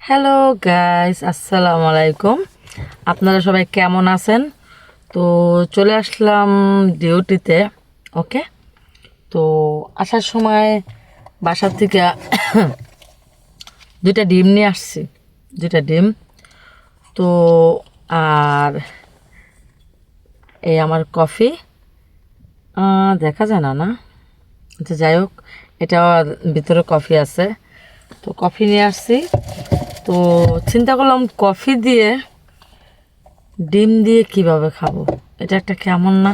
Hello guys, আসসালামু আলাইকুম। আপনারা সবাই কেমন আছেন? তো চলে আসলাম ডিউটিতে। ওকে, তো আসার সময় বাসার থেকে দুইটা ডিম নিয়ে আসছি। দুইটা ডিম। তো আর এই আমার কফি, দেখা যায় না না, আচ্ছা যাই হোক, এটা ভিতরে কফি আছে। তো কফি নিয়ে আসছি। তো চিন্তা করলাম কফি দিয়ে ডিম দিয়ে কিভাবে খাবো, এটা একটা কেমন না?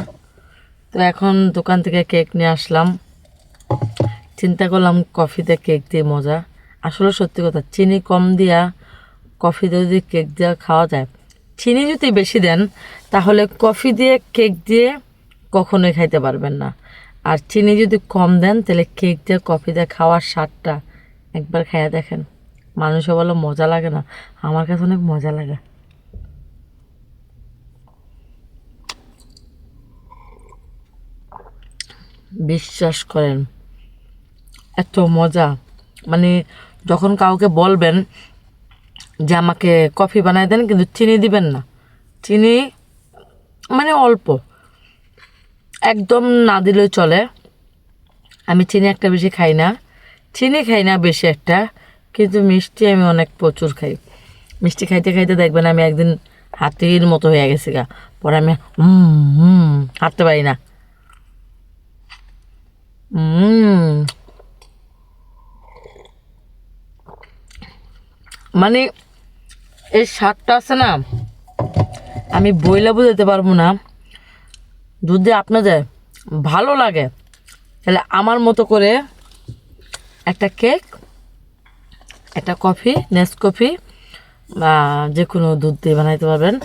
তো এখন দোকান থেকে কেক নিয়ে আসলাম। চিন্তা করলাম কফিতে কেক দিয়ে মজা। আসলে সত্যি কথা, চিনি কম দিয়া কফিতে যদি কেক দিয়ে খাওয়া যায়, চিনি যদি বেশি দেন তাহলে কফি দিয়ে কেক দিয়ে কখনোই খাইতে পারবেন না। আর চিনি যদি কম দেন তাহলে কেক দিয়ে কফি দিয়ে খাওয়ার স্বাদটা একবার খাইয়া দেখেন। মানুষও বলো মজা লাগে না, আমার কাছে অনেক মজা লাগে। বিশ্বাস করেন, এত মজা। মানে যখন কাউকে বলবেন যে আমাকে কফি বানায় দেন, কিন্তু চিনি দিবেন না, চিনি মানে অল্প, একদম না দিলেও চলে। আমি চিনি একটা বেশি খাই না, চিনি খাই না বেশি একটা, কিন্তু মিষ্টি আমি অনেক প্রচুর খাই। মিষ্টি খাইতে খাইতে দেখবেন আমি একদিন হাতির মতো হয়ে গেছি গা। পরে আমি হাঁটতে পারি না। হুম, মানে এই স্বাদটা আছে না, আমি বইলা বুঝাতে পারবো না। যদি আপনাদের ভালো লাগে তাহলে আমার মতো করে একটা কেক, একটা কফি, নেসকফি বা যে কোনো দুধ দিয়ে বানাইতে পারবেন।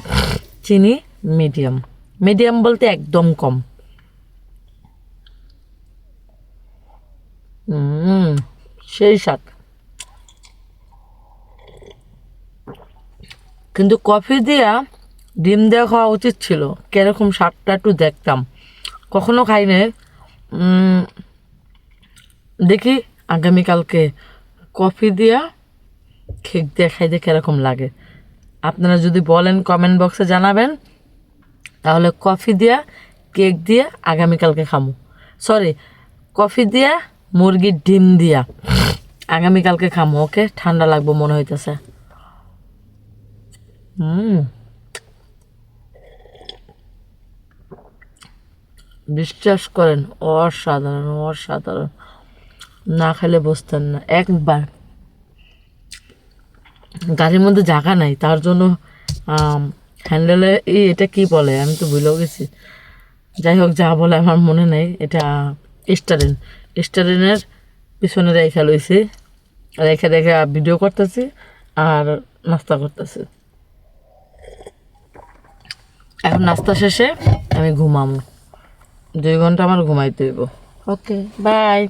চিনি মিডিয়াম, মিডিয়াম বলতে একদম কম। হুম, সেই স্বাদ। কিন্তু কফি দিয়া ডিম দেওয়া খাওয়া উচিত ছিল, কিরকম স্বাদটা একটু দেখতাম। কখনো খাইনি। দেখি আগামীকালকে কফি দিয়া কেক দিয়ে খাইতে কিরকম লাগে। আপনারা যদি বলেন কমেন্ট বক্সে জানাবেন, তাহলে কফি দিয়া কেক দিয়া আগামীকালকে খামু। সরি, কফি দিয়া মুরগির ডিম দিয়া আগামীকালকে খামু। ওকে, ঠান্ডা লাগবো মনে হইতেছে। হুম, বিশ্বাস করেন, অসাধারণ অসাধারণ। না খেলে বুঝতেন না। একবার গাড়ির মধ্যে জায়গা নাই, তার জন্য হ্যান্ডেলে এটা কি বলে আমি তো ভুলেও গেছি। যাই হোক, যা বলে আমার মনে নেই। এটা স্টারিন, স্টারিনের পিছনে রেখা লইছি, রেখে রেখে ভিডিও করতেছি আর নাস্তা করতেছি। এখন নাস্তা শেষে আমি ঘুমামো, 2 ঘন্টা আমার ঘুমাইতে হইব। ওকে, বাই।